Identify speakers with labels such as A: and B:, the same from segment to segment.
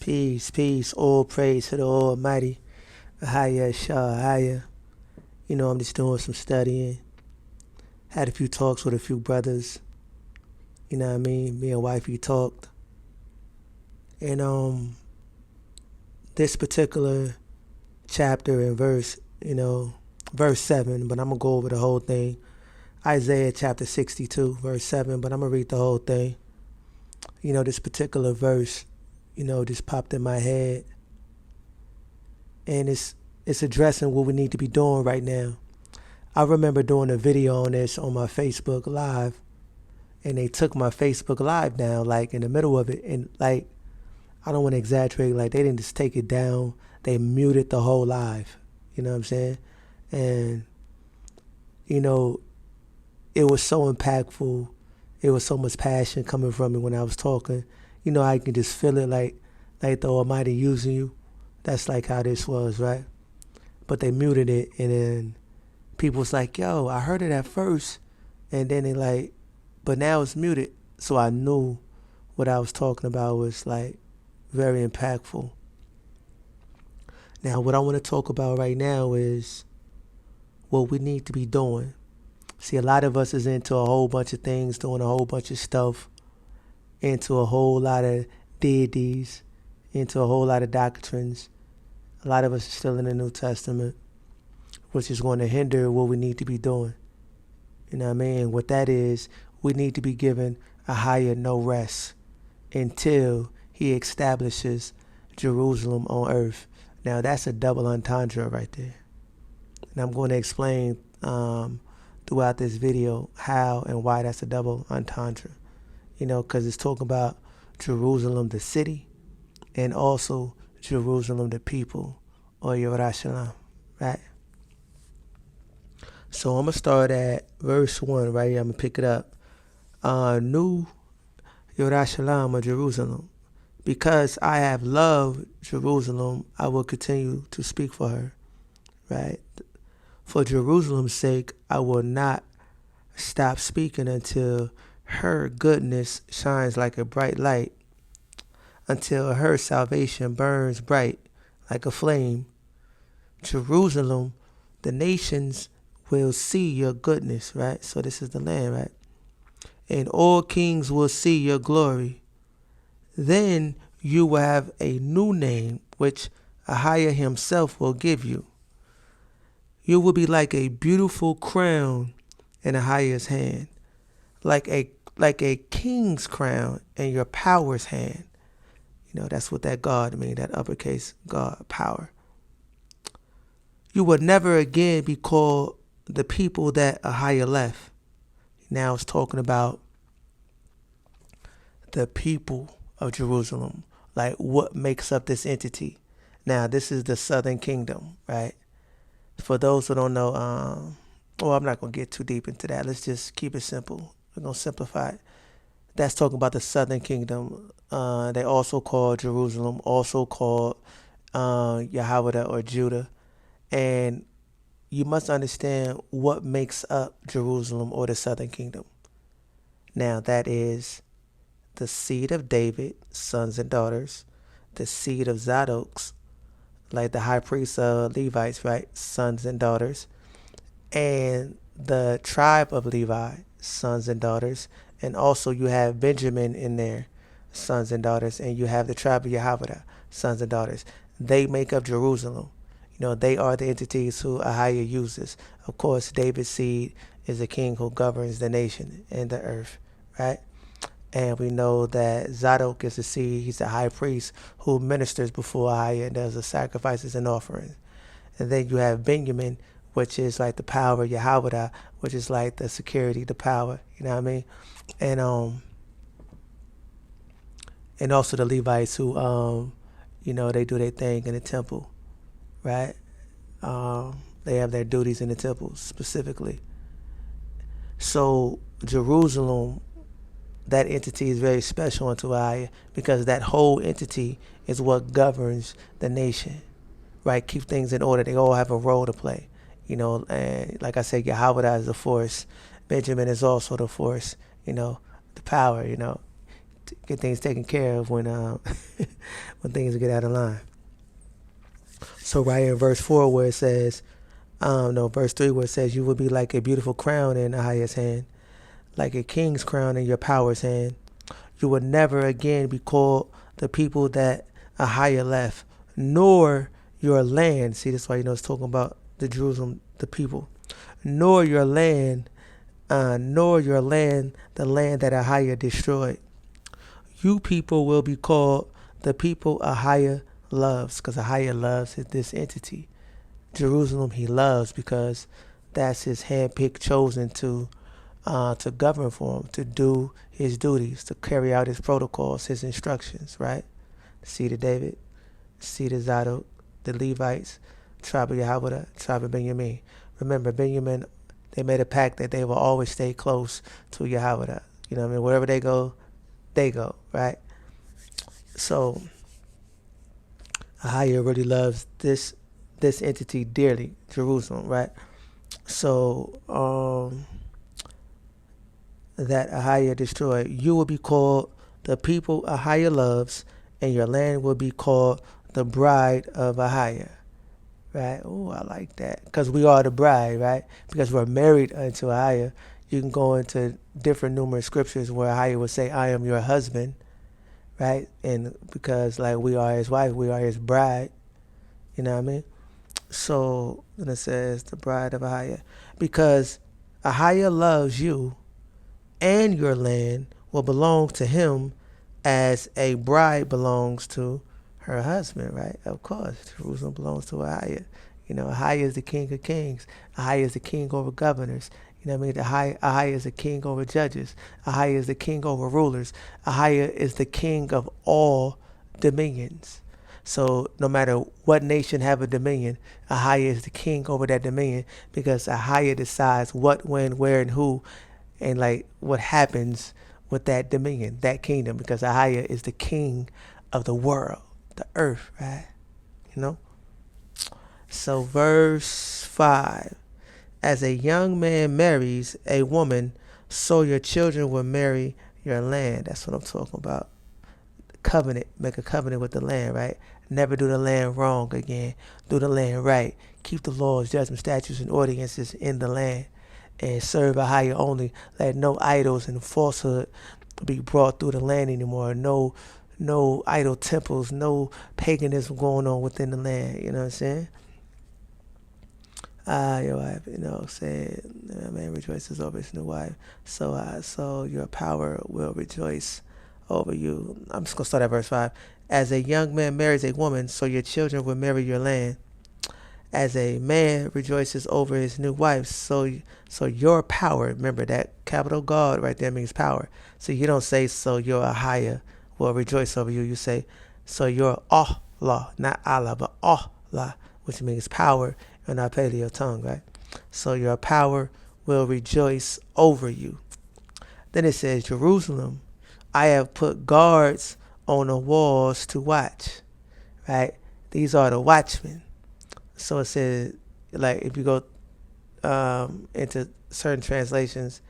A: Peace, peace, all praise to the Almighty. AHAYAH𤐀𤄾𐄒. I'm just doing some studying. Had a few talks with a few brothers. You know what I mean? Me and wifey talked. And this particular chapter and verse, verse 7, but I'm going to go over the whole thing. Isaiah chapter 62, verse 7, but I'm going to read the whole thing. This particular verse, just popped in my head. And it's addressing what we need to be doing right now. I remember doing a video on this on my Facebook Live, and they took my Facebook Live down, like in the middle of it. And like, I don't want to exaggerate, like they didn't just take it down, they muted the whole live. You know what I'm saying? And, it was so impactful. It was so much passion coming from me when I was talking. I can just feel it like the Almighty using you. That's like how this was, right? But they muted it, and then people was like, yo, I heard it at first. And then they like, but now it's muted. So I knew what I was talking about was like very impactful. Now, what I want to talk about right now is what we need to be doing. See, a lot of us is into a whole bunch of things, doing a whole bunch of stuff, into a whole lot of deities, into a whole lot of doctrines. A lot of us are still in the New Testament, which is going to hinder what we need to be doing. You know what I mean? What that is, we need to be given a higher no rest until he establishes Jerusalem on earth. Now, that's a double entendre right there. And I'm going to explain throughout this video how and why that's a double entendre. Because it's talking about Jerusalem, the city, and also Jerusalem, the people, or Yerushalayim, right? So I'm going to start at verse 1, right here. I'm going to pick it up. New Yerushalayim, or Jerusalem. Because I have loved Jerusalem, I will continue to speak for her, right? For Jerusalem's sake, I will not stop speaking until her goodness shines like a bright light, until her salvation burns bright like a flame. Jerusalem, the nations will see your goodness, right? So this is the land, right? And all kings will see your glory. Then you will have a new name, which AHAYAH himself will give you. You will be like a beautiful crown in AHAYAH's hand, like a king's crown in your power's hand. That's what that God means, that uppercase God, power. You will never again be called the people that AHAYAH left. Now it's talking about the people of Jerusalem, like what makes up this entity. Now, this is the southern kingdom, right? For those who don't know, I'm not going to get too deep into that. Let's just keep it simple. We're going to simplify it. That's talking about the southern kingdom. They also call Jerusalem, also called Yahweh or Judah. And you must understand what makes up Jerusalem or the southern kingdom. Now, that is the seed of David, sons and daughters, the seed of Zadok's, like the high priests of Levites, right, sons and daughters, and the tribe of Levi, sons and daughters, and also you have Benjamin in there, sons and daughters, and you have the tribe of Yahweh, sons and daughters. They make up Jerusalem. They are the entities who AHAYAH uses. Of course, David's seed is a king who governs the nation and the earth, right? And we know that Zadok is the seed. He's the high priest who ministers before AHAYAH and does the sacrifices and offerings. And then you have Benjamin, which is like the power of Yahweh, which is like the security, the power. You know what I mean? And also the Levites who, they do their thing in the temple, right? They have their duties in the temple specifically. So Jerusalem, that entity is very special unto AHAYAH because that whole entity is what governs the nation, right? Keep things in order. They all have a role to play, and like I said, Yahweh is the force. Benjamin is also the force, the power, get things taken care of when when things get out of line. So right in verse 4 where it says, no, verse 3 where it says, you will be like a beautiful crown in Ahayah's hand, like a king's crown in your power's hand. You will never again be called the people that Ahayah left, nor your land. See, that's why it's talking about the Jerusalem, the people. Nor your land, the land that Ahayah destroyed. You people will be called the people Ahayah loves, because Ahayah loves this entity. Jerusalem he loves because that's his handpicked, chosen to govern for him, to do his duties, to carry out his protocols, his instructions, right? The seed of David, the seed of Zadok, the Levites, tribe of Yahweh, tribe of Benjamin. Remember, Benjamin, they made a pact that they will always stay close to Yahweh. You know what I mean? Wherever they go, right? So Ahayah really loves this entity dearly, Jerusalem, right? So that Ahayah destroyed, you will be called the people Ahayah loves, and your land will be called the bride of Ahayah. Right? Oh, I like that. Because we are the bride, right? Because we're married unto Ahayah. You can go into different numerous scriptures where Ahayah would say, I am your husband, right? And because like we are his wife, we are his bride. You know what I mean? So then it says the bride of Ahayah. Because Ahayah loves you, and your land will belong to him as a bride belongs to her husband, right? Of course, Jerusalem belongs to Ahayah. Ahayah is the king of kings. Ahayah is the king over governors. You know what I mean? Ahayah is the king over judges. Ahayah is the king over rulers. Ahayah is the king of all dominions. So no matter what nation have a dominion, Ahayah is the king over that dominion, because Ahayah decides what, when, where, and who, and like what happens with that dominion, that kingdom, because Ahayah is the king of the world, the earth, right? So verse 5, as a young man marries a woman, so your children will marry your land. That's what I'm talking about. Covenant, make a covenant with the land, right? Never do the land wrong again. Do the land right. Keep the laws, judgments, statutes, and ordinances in the land, and serve Ahayah only. Let no idols and falsehood be brought through the land anymore. No idol temples, no paganism going on within the land. You know what I'm saying? Your wife, saying, a man rejoices over his new wife. So your power will rejoice over you. I'm just going to start at verse 5. As a young man marries a woman, so your children will marry your land. As a man rejoices over his new wife, so your power, remember that capital God right there means power. So you don't say, so your Ahayah will rejoice over you. You say, so your Allah, not Allah, but Allah, which means power in our paleo tongue, right? So your power will rejoice over you. Then it says, Jerusalem, I have put guards on the walls to watch, right? These are the watchmen. So it says, like, if you go into certain translations,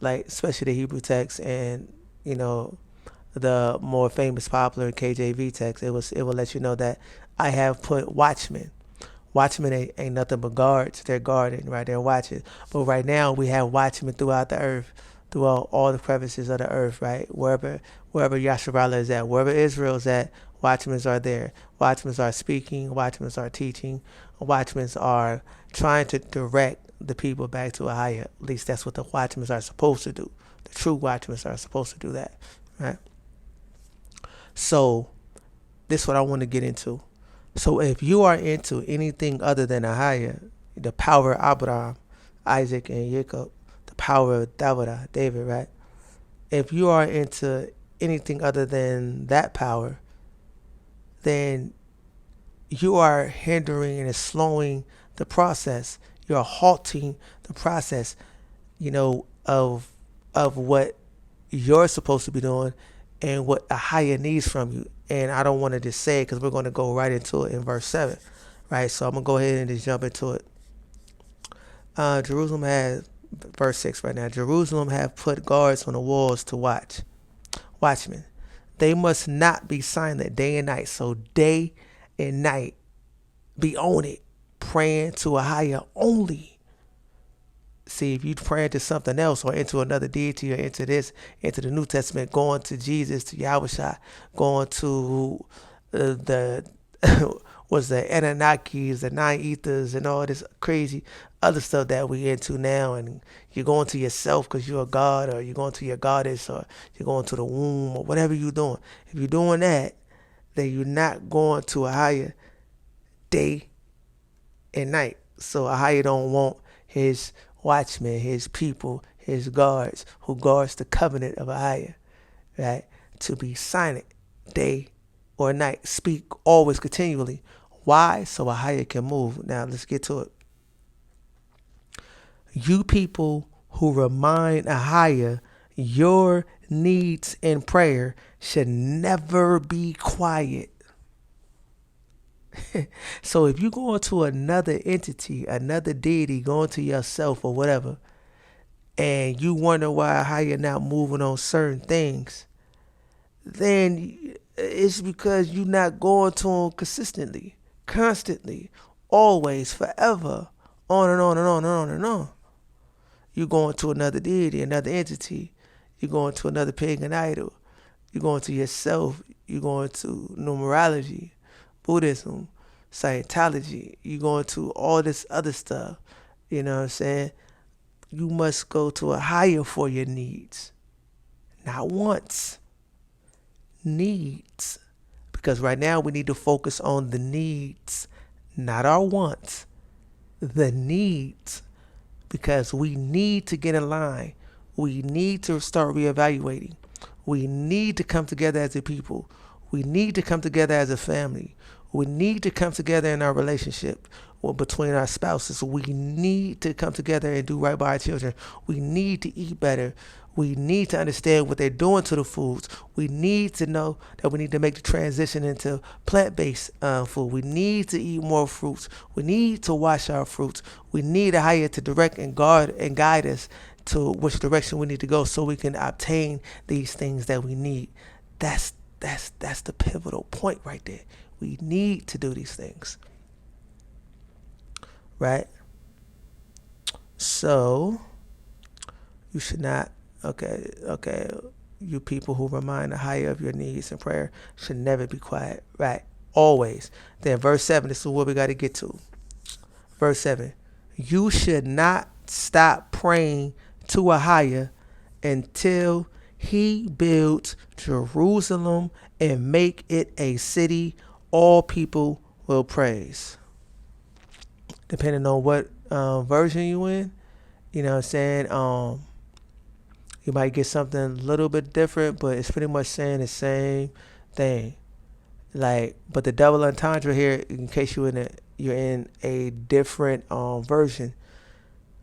A: like especially the Hebrew text and the more famous, popular KJV text, it will let you know that I have put watchmen. Watchmen ain't nothing but guards. They're guarding, right? They're watching. But right now we have watchmen throughout the earth, throughout all the crevices of the earth, right? Wherever Yasharallah is at, wherever Israel is at, watchmen are there. Watchmen are speaking. Watchmen are teaching. Watchmen are trying to direct the people back to Ahayah. At least that's what the watchmen are supposed to do. The true watchmen are supposed to do that, right? So this is what I want to get into. So if you are into anything other than Ahayah, the power of Abraham, Isaac, and Jacob, the power of David, right? If you are into anything other than that power, then you are hindering and slowing the process. You're halting the process, of what you're supposed to be doing and what Ahayah needs from you. And I don't want to just say it because we're going to go right into it in verse 7, right? So I'm going to go ahead and just jump into it. Jerusalem has, verse 6 right now, Jerusalem have put guards on the walls to watch. Watchmen. They must not be silent day and night. So day and night, be on it, praying to a higher only. See, if you pray to something else or into another deity or into this, into the New Testament, going to Jesus, to Yahushua, going to the was the Anunnakis, the nine ethers, and all this crazy other stuff that we into now, and you're going to yourself because you're a god, or you're going to your goddess, or you're going to the womb, or whatever you're doing. If you're doing that, then you're not going to a higher day and night. So a higher don't want his watchmen, his people, his guards, who guards the covenant of a higher, right, to be silent day or night. Speak always continually. Why? So a higher can move. Now let's get to it. You people who remind a higher your needs in prayer should never be quiet. So if you go into another entity, another deity, going to yourself or whatever, and you wonder how you're not moving on certain things, then it's because you're not going to them consistently, constantly, always, forever, on and on and on and on and on. You're going to another deity, another entity. You're going to another pagan idol. You're going to yourself. You're going to numerology, Buddhism, Scientology. You're going to all this other stuff. You know what I'm saying? You must go to a higher for your needs. Not wants. Needs. Because right now we need to focus on the needs, not our wants. The needs. Because we need to get in line. We need to start reevaluating. We need to come together as a people. We need to come together as a family. We need to come together in our relationship between our spouses. We need to come together and do right by our children. We need to eat better. We need to understand what they're doing to the foods. We need to know that we need to make the transition into plant-based food. We need to eat more fruits. We need to wash our fruits. We need a higher to direct and guard and guide us to which direction we need to go so we can obtain these things that we need. That's the pivotal point right there. We need to do these things. Right? So, you should not, okay. You people who remind the higher of your needs in prayer should never be quiet. Right? Always. Then verse 7, this is what we got to get to. Verse 7. You should not stop praying to a higher until he builds Jerusalem and make it a city all people will praise. Depending on what version you in, you know what I'm saying? You might get something a little bit different, but it's pretty much saying the same thing. But the double entendre here, in case you're in a different version,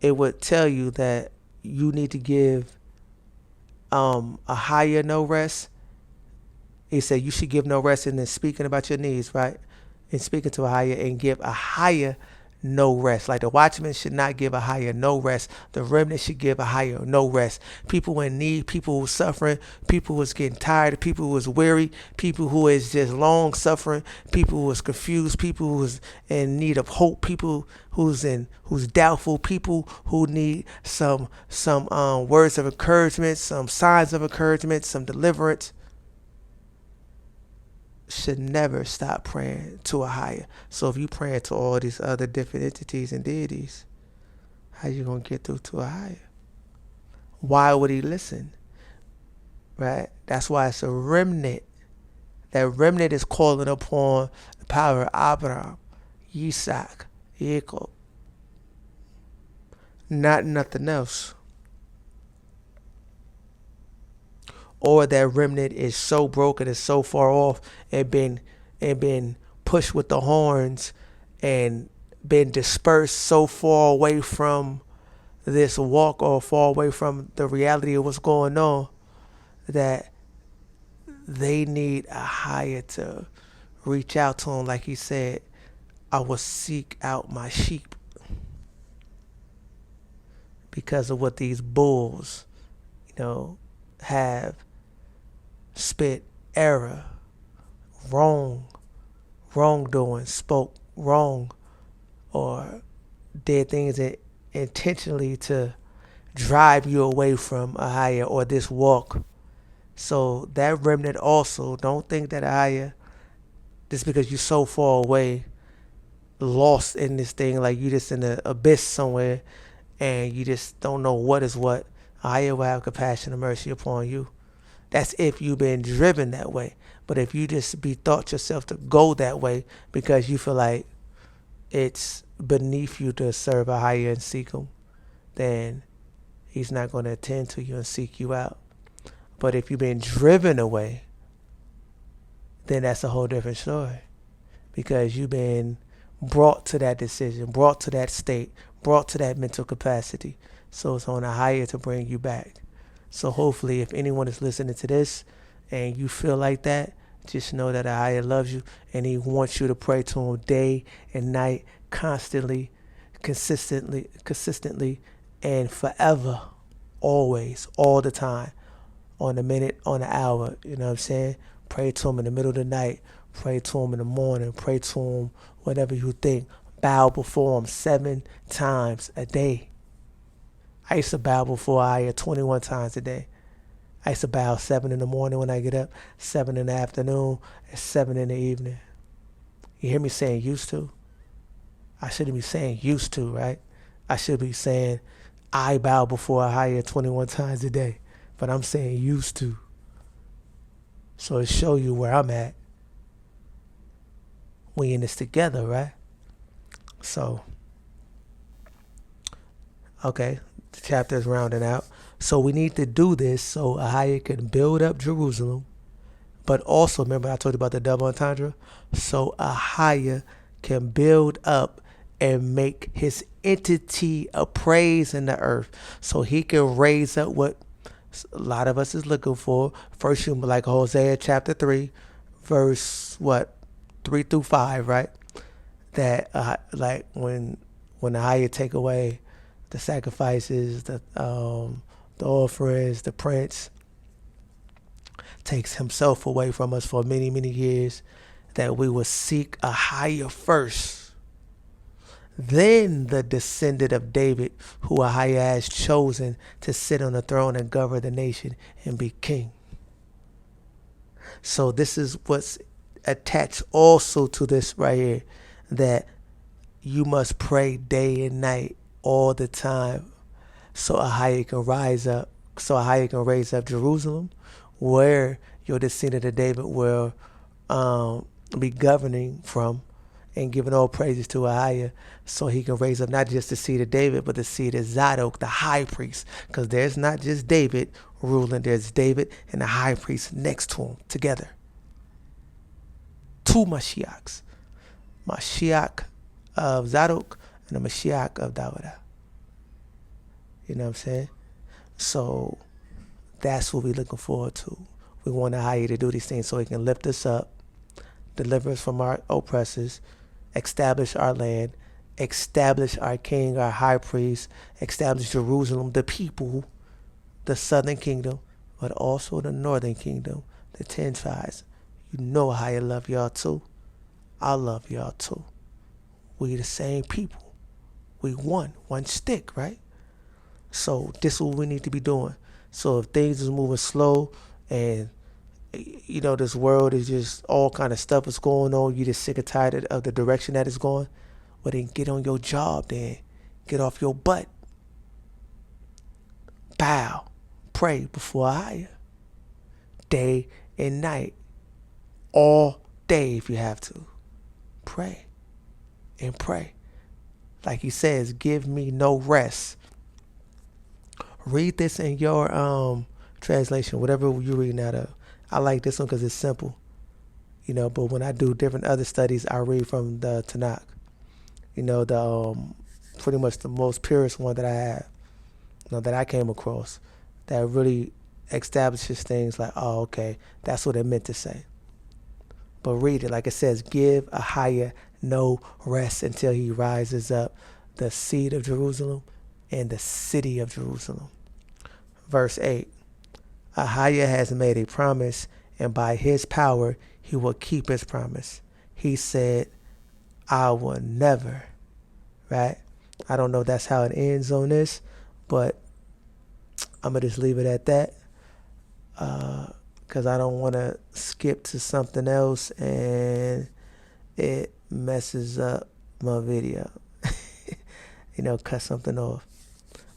A: it would tell you that you need to give a higher no rest. He said you should give no rest in speaking about your needs, right? And speaking to a higher and give a higher no rest. Like the watchman should not give a higher no rest. The remnant should give a higher no rest. People in need, people who are suffering, people who is getting tired, people who is weary, people who is just long suffering, people who is confused, people who is in need of hope, people who's doubtful, people who need some words of encouragement, some signs of encouragement, some deliverance. Should never stop praying to a higher. So if you praying to all these other different entities and deities, how you gonna get through to a higher? Why would he listen? Right? That's why it's a remnant. That remnant is calling upon the power of Abraham, Isaac, Jacob. Not nothing else. Or that remnant is so broken and so far off and been pushed with the horns and been dispersed so far away from this walk or far away from the reality of what's going on that they need a higher to reach out to them. Like he said, I will seek out my sheep because of what these bulls, have spit error, wrongdoing, spoke wrong, or did things intentionally to drive you away from a higher or this walk. So that remnant also, don't think that a higher, just because you're so far away, lost in this thing, like you just in the abyss somewhere, and you just don't know what is what. A higher will have compassion and mercy upon you. That's if you've been driven that way. But if you just bethought yourself to go that way because you feel like it's beneath you to serve a higher and seek him, then he's not going to attend to you and seek you out. But if you've been driven away, then that's a whole different story. Because you've been brought to that decision, brought to that state, brought to that mental capacity. So it's on a higher to bring you back. So hopefully if anyone is listening to this and you feel like that, just know that a higher loves you and he wants you to pray to him day and night, constantly, consistently, and forever, always, all the time, on the minute, on the hour. You know what I'm saying? Pray to him in the middle of the night. Pray to him in the morning. Pray to him whatever you think. Bow before him 7 times a day. I used to bow before I 21 times a day. I used to bow 7 in the morning when I get up, 7 in the afternoon, and 7 in the evening. You hear me saying used to? I shouldn't be saying used to, right? I should be saying I bow before a higher 21 times a day. But I'm saying used to. So it show you where I'm at. We in this together, right? So, okay, the chapter is rounding out. So we need to do this so Ahaya can build up Jerusalem. But also, remember I told you about the double entendre? So Ahaya can build up and make his entity a praise in the earth. So he can raise up what a lot of us is looking for. First, you like Hosea chapter 3, verse 3 through 5, right? That like when the higher take away the sacrifices, the offerings, the prince takes himself away from us for many, many years, that we will seek a higher first. Then the descendant of David, who Ahaya has chosen to sit on the throne and govern the nation and be king. So this is what's attached also to this right here, that you must pray day and night all the time so Ahaya can rise up, so Ahaya can raise up Jerusalem, where your descendant of David will be governing from, and giving all praises to Ahaya, so he can raise up not just the seed of David, but the seed of Zadok, the high priest. Because there's not just David ruling, there's David and the high priest next to him together. 2 Mashiachs. Mashiach of Zadok and the Mashiach of David. You know what I'm saying? So that's what we're looking forward to. We want Ahaya to do these things so he can lift us up, deliver us from our oppressors, establish our land, establish our king, our high priest, establish Jerusalem, the people, the southern kingdom, but also the northern kingdom, the 10 tribes. You know how I love y'all too. I love y'all too. We the same people. We one stick, right? So this is what we need to be doing. So if things is moving slow and you know this world is just all kind of stuff is going on, you just sick and tired of the direction that it's going, well then get on your job then. Get off your butt. Bow. Pray before I. Day and night. All day if you have to. Pray. And pray. Like he says, give me no rest. Read this in your translation, whatever you're reading out of. I like this one because it's simple. You know, but when I do different other studies, I read from the Tanakh. You know, the pretty much the most purest one that I have, you know, that I came across, that really establishes things like, oh, okay, that's what it meant to say. But read it, like it says, give Ahaya no rest until he rises up, the seed of Jerusalem and the city of Jerusalem. Verse 8, Ahaya has made a promise and by his power, he will keep his promise. He said, I will never, right? I don't know if that's how it ends on this, but I'm going to just leave it at that because I don't want to skip to something else and it messes up my video. Cut something off.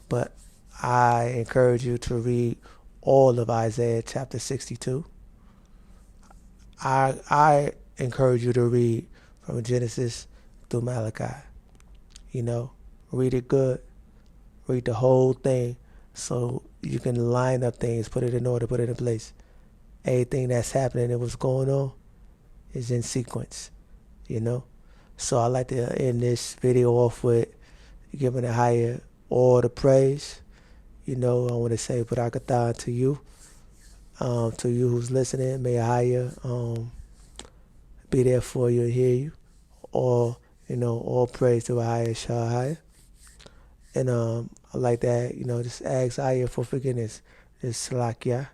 A: But I encourage you to read all of Isaiah chapter 62. I encourage you to read from Genesis through Malachi. Read it good. Read the whole thing so you can line up things, put it in order, put it in place. Everything that's happening and what's going on is in sequence, So I like to end this video off with giving AHAYAH all the praise. I want to say barakatah to you. To you who's listening, may AHAYAH be there for you and hear you. All praise to AHAYAH𐤄𐤄𐄄. And I like that, just ask AHAYAH for forgiveness. Just salakia,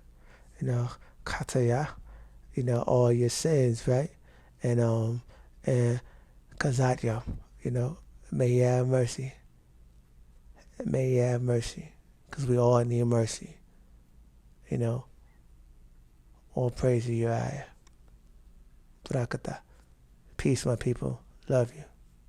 A: kataya, all your sins, right? And kazatya, may he have mercy. May he have mercy. Because we all need mercy. All praise to you, AHAYAH. Barakatah. Peace, my people. Love you.